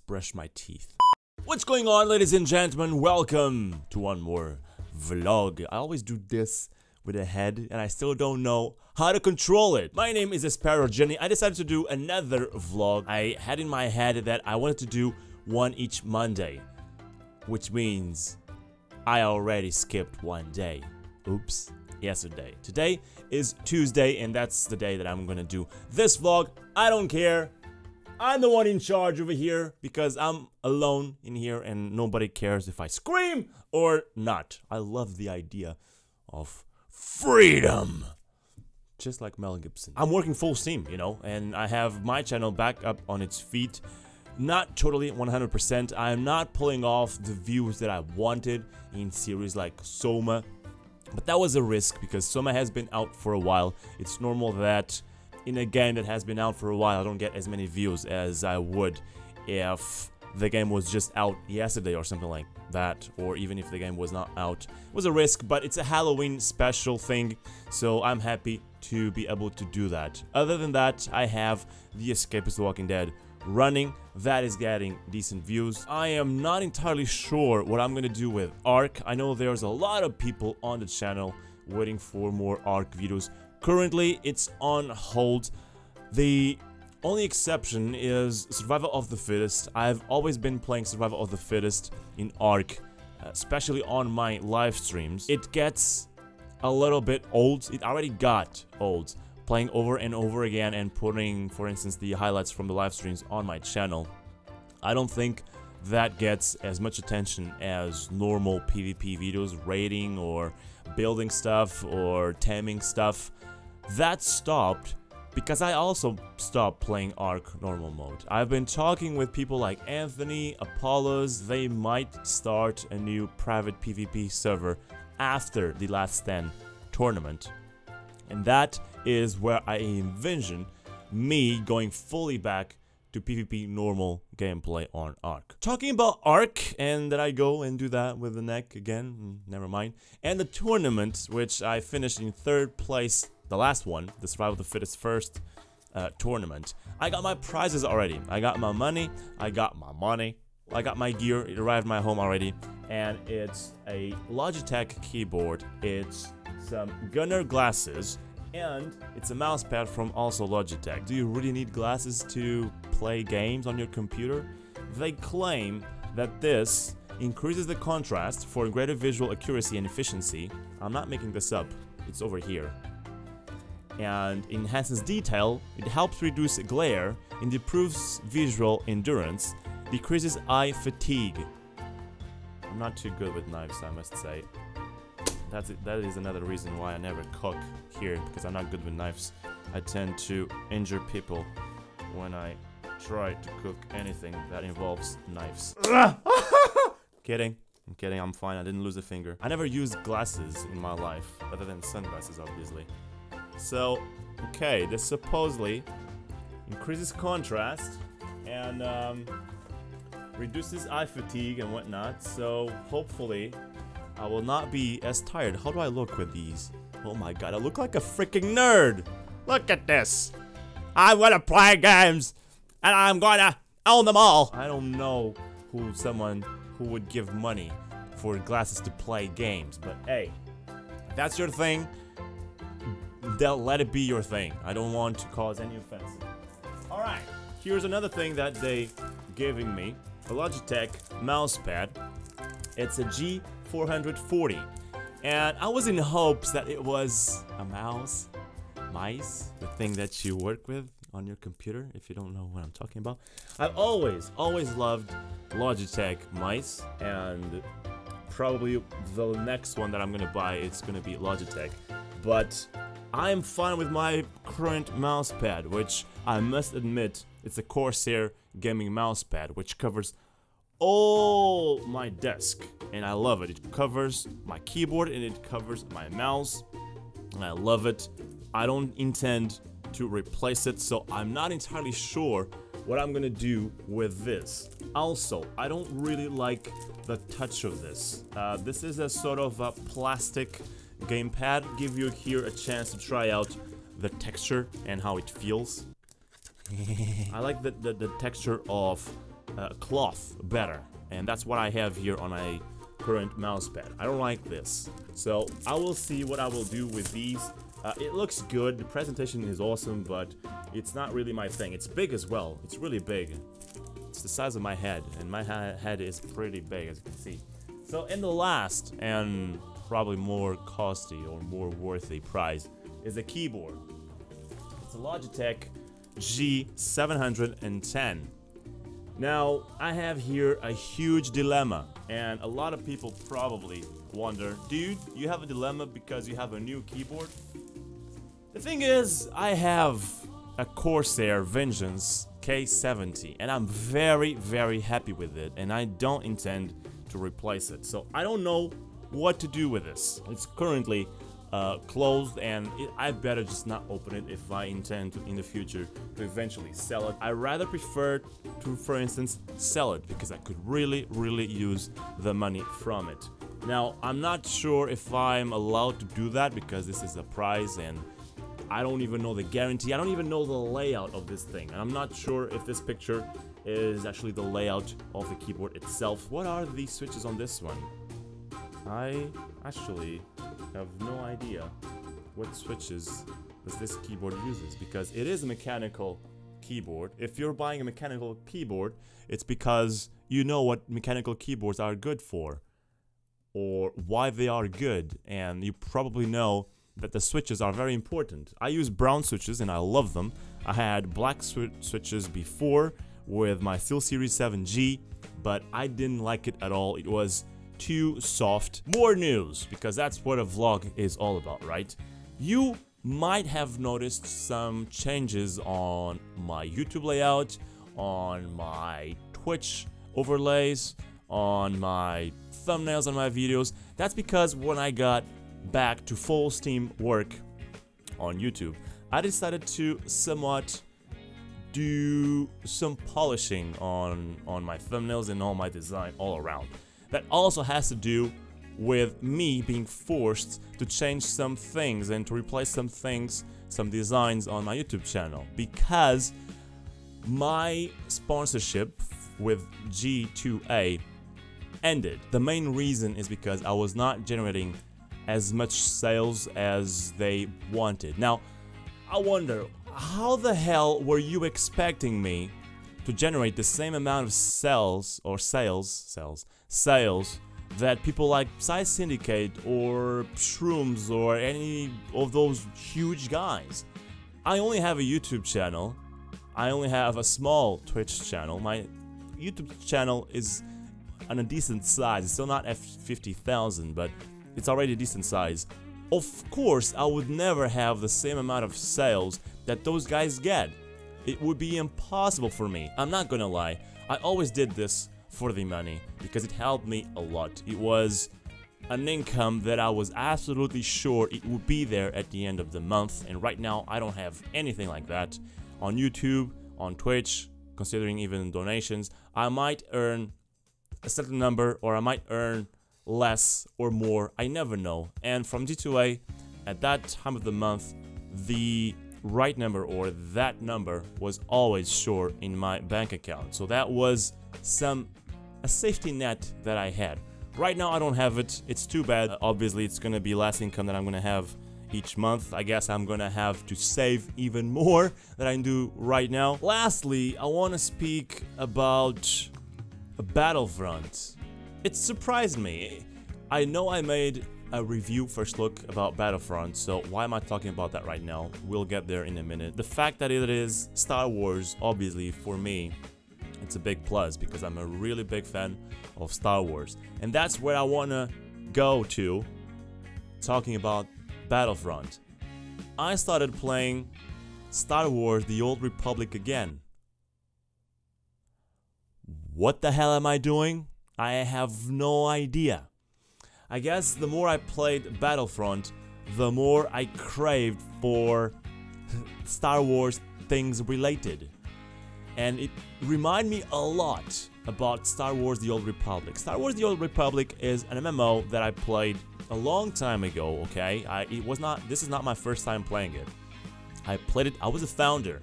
just brushed my teeth. What's going on, ladies and gentlemen? Welcome to one more vlog. I always do this with a head and I still don't know how to control it. My name is TheSparrowsJourney. I decided to do another vlog. I had in my head that I wanted to do one each Monday, which means I already skipped one day. Oops, yesterday. Today is Tuesday and that's the day that I'm gonna do this vlog. I don't care. I'm the one in charge over here because I'm alone in here and nobody cares if I scream or not. I love the idea of freedom. Just like Mel Gibson. I'm working full steam, you know, and I have my channel back up on its feet. Not totally 100%. I'm not pulling off the views that I wanted in series like Soma. But that was a risk because Soma has been out for a while. It's normal that in a game that has been out for a while, I don't get as many views as I would if the game was just out yesterday or something like that, or even if the game was not out. It was a risk, but it's a Halloween special thing, so I'm happy to be able to do that. Other than that, I have The Escapist Walking Dead running. That is getting decent views. I am not entirely sure what I'm gonna do with Ark. I know there's a lot of people on the channel waiting for more Ark videos. Currently, it's on hold. The only exception is Survival of the Fittest. I've always been playing Survival of the Fittest in Ark, especially on my live streams. It gets a little bit old. It already got old. Playing over and over again and putting, for instance, the highlights from the live streams on my channel. I don't think that gets as much attention as normal PvP videos, raiding or building stuff or taming stuff. That stopped because I also stopped playing Ark normal mode. I've been talking with people like Anthony, Apollos. They might start a new private PvP server after the Last Stand tournament. And that is where I envision me going fully back to PvP normal gameplay on Ark. Talking about Ark, and that I go and do that with the neck again, never mind. And the tournament, which I finished in 3rd place, the last one, the Survival of the Fittest first tournament. I got my prizes already. I got my money, I got my gear, it arrived at my home already. And it's a Logitech keyboard, it's some Gunner glasses, and it's a mousepad from also Logitech. Do you really need glasses to play games on your computer? They claim that this increases the contrast for greater visual accuracy and efficiency. I'm not making this up, it's over here. And enhances detail, it helps reduce glare, and improves visual endurance, decreases eye fatigue. I'm not too good with knives, I must say. That is another reason why I never cook here, because I'm not good with knives. I tend to injure people when I try to cook anything that involves knives. Kidding. I'm kidding, I'm fine, I didn't lose a finger. I never used glasses in my life, other than sunglasses, obviously. So, okay, this supposedly increases contrast and reduces eye fatigue and whatnot, so hopefully I will not be as tired. How do I look with these? Oh my god, I look like a freaking nerd! Look at this! I'm gonna play games! And I'm gonna own them all! I don't know someone who would give money for glasses to play games, but hey, if that's your thing, they'll let it be your thing. I don't want to cause any offense. Alright, here's another thing that they giving me. A Logitech mousepad. It's a G440. And I was in hopes that it was a mice, the thing that you work with on your computer, if you don't know what I'm talking about. I've always loved Logitech mice, and probably the next one that I'm gonna buy, it's gonna be Logitech. But I'm fine with my current mousepad, which I must admit, it's a Corsair gaming mousepad, which covers all my desk, and I love it. It covers my keyboard and it covers my mouse, and I love it. I don't intend to replace it, so I'm not entirely sure what I'm gonna do with this. Also, I don't really like the touch of this. This is a sort of a plastic gamepad. Give you here a chance to try out the texture and how it feels. I like the texture of cloth better, and that's what I have here on my current mousepad. I don't like this, so I will see what I will do with these. It looks good, the presentation is awesome, but it's not really my thing. It's big as well, it's really big. It's the size of my head, and my head is pretty big, as you can see. So, in the last, and probably more costly or more worthy prize, is a keyboard. It's a Logitech G710. Now, I have here a huge dilemma, and a lot of people probably wonder, dude, you have a dilemma because you have a new keyboard? The thing is, I have a Corsair Vengeance K70, and I'm very, very happy with it, and I don't intend to replace it. So I don't know what to do with this. It's currently closed, and I better just not open it if I intend to in the future to eventually sell it. I rather prefer to, for instance, sell it because I could really, really use the money from it. Now, I'm not sure if I'm allowed to do that because this is a prize and I don't even know the guarantee. I don't even know the layout of this thing. And I'm not sure if this picture is actually the layout of the keyboard itself. What are these switches on this one? I actually have no idea what switches this keyboard uses because it is a mechanical keyboard. If you're buying a mechanical keyboard, it's because you know what mechanical keyboards are good for or why they are good, and you probably know that the switches are very important. I use brown switches and I love them. I had black switches before with my SteelSeries 7G, but I didn't like it at all. It was too soft. More news, because that's what a vlog is all about, right? You might have noticed some changes on my YouTube layout, on my Twitch overlays, on my thumbnails on my videos. That's because when I got back to full steam work on YouTube, I decided to somewhat do some polishing on my thumbnails and all my design all around. That also has to do with me being forced to change some things and to replace some things, some designs on my YouTube channel, because my sponsorship with G2A ended. The main reason is because I was not generating as much sales as they wanted. Now, I wonder, how the hell were you expecting me to generate the same amount of sales that people like Size Syndicate or Shrooms or any of those huge guys? I only have a YouTube channel. I only have a small Twitch channel. My YouTube channel is on a decent size. It's still not at 50,000, but it's already a decent size. Of course, I would never have the same amount of sales that those guys get. It would be impossible for me. I'm not gonna lie. I always did this for the money because it helped me a lot. It was an income that I was absolutely sure it would be there at the end of the month, and right now I don't have anything like that. On YouTube, on Twitch, considering even donations, I might earn a certain number or I might earn less or more, I never know. And from G2A, at that time of the month, the right number or that number was always sure in my bank account. So that was a safety net that I had. Right now I don't have it. It's too bad. Obviously it's gonna be less income that I'm gonna have each month. I guess I'm gonna have to save even more than I do right now. Lastly, I want to speak about Battlefront. It surprised me. I know I made a review first look about Battlefront, so why am I talking about that right now? We'll get there in a minute. The fact that it is Star Wars, obviously for me, it's a big plus because I'm a really big fan of Star Wars. And that's where I want to go to, talking about Battlefront. I started playing Star Wars The Old Republic again. What the hell am I doing? I have no idea. I guess the more I played Battlefront, the more I craved for Star Wars things related. And it reminded me a lot about Star Wars The Old Republic. Star Wars The Old Republic is an MMO that I played a long time ago, okay? This is not my first time playing it. I played it, I was a founder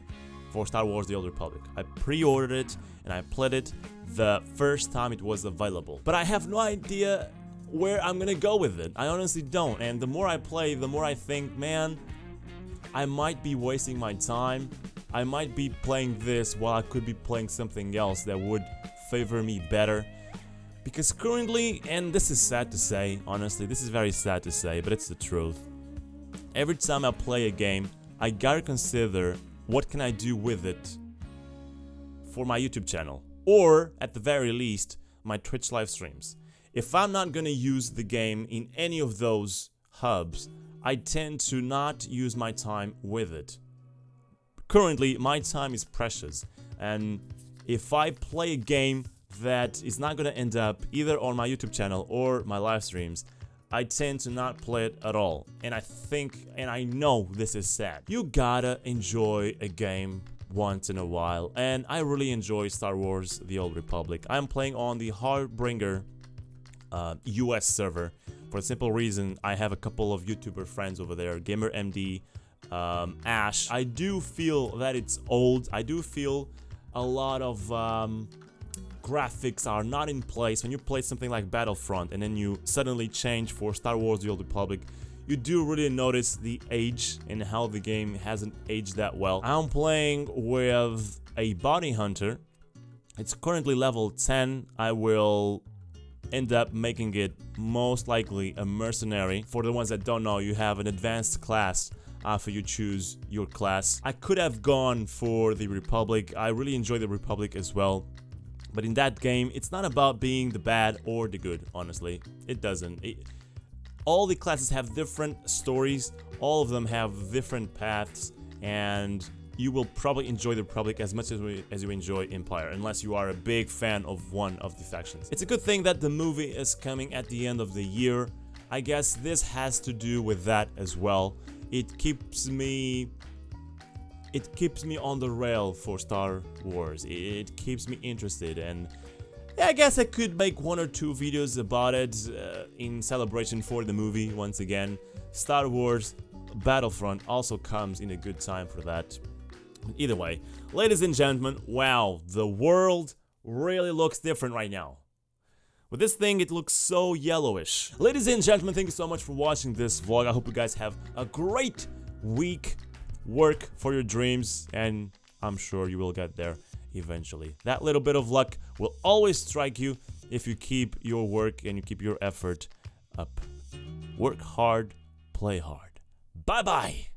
for Star Wars The Old Republic. I pre-ordered it and I played it the first time it was available. But I have no idea where I'm gonna go with it. I honestly don't. And the more I play, the more I think, man, I might be wasting my time. I might be playing this while I could be playing something else that would favor me better. Because currently, and this is sad to say, honestly, this is very sad to say, but it's the truth. Every time I play a game, I gotta consider what can I do with it for my YouTube channel. Or, at the very least, my Twitch live streams. If I'm not gonna use the game in any of those hubs, I tend to not use my time with it. Currently, my time is precious, and if I play a game that is not gonna end up either on my YouTube channel or my live streams, I tend to not play it at all. And I think, and I know this is sad. You gotta enjoy a game once in a while, and I really enjoy Star Wars The Old Republic. I'm playing on the Heartbringer US server for the simple reason I have a couple of YouTuber friends over there, GamerMD, Ash. I do feel that it's old. I do feel a lot of graphics are not in place. When you play something like Battlefront and then you suddenly change for Star Wars The Old Republic, you do really notice the age and how the game hasn't aged that well. I'm playing with a bounty hunter. It's currently level 10. I will end up making it most likely a mercenary. For the ones that don't know, you have an advanced class after you choose your class. I could have gone for the Republic. I really enjoy the Republic as well. But in that game, it's not about being the bad or the good, honestly. It doesn't. All the classes have different stories, all of them have different paths, and you will probably enjoy the Republic as much as you enjoy Empire, unless you are a big fan of one of the factions. It's a good thing that the movie is coming at the end of the year. I guess this has to do with that as well. It keeps me on the rail for Star Wars. It keeps me interested, and yeah, I guess I could make 1 or 2 videos about it in celebration for the movie. Once again, Star Wars Battlefront also comes in a good time for that. Either way, ladies and gentlemen, wow, the world really looks different right now. With this thing, it looks so yellowish. Ladies and gentlemen, thank you so much for watching this vlog. I hope you guys have a great week. Work for your dreams, and I'm sure you will get there eventually. That little bit of luck will always strike you if you keep your work and you keep your effort up. Work hard, play hard. Bye-bye!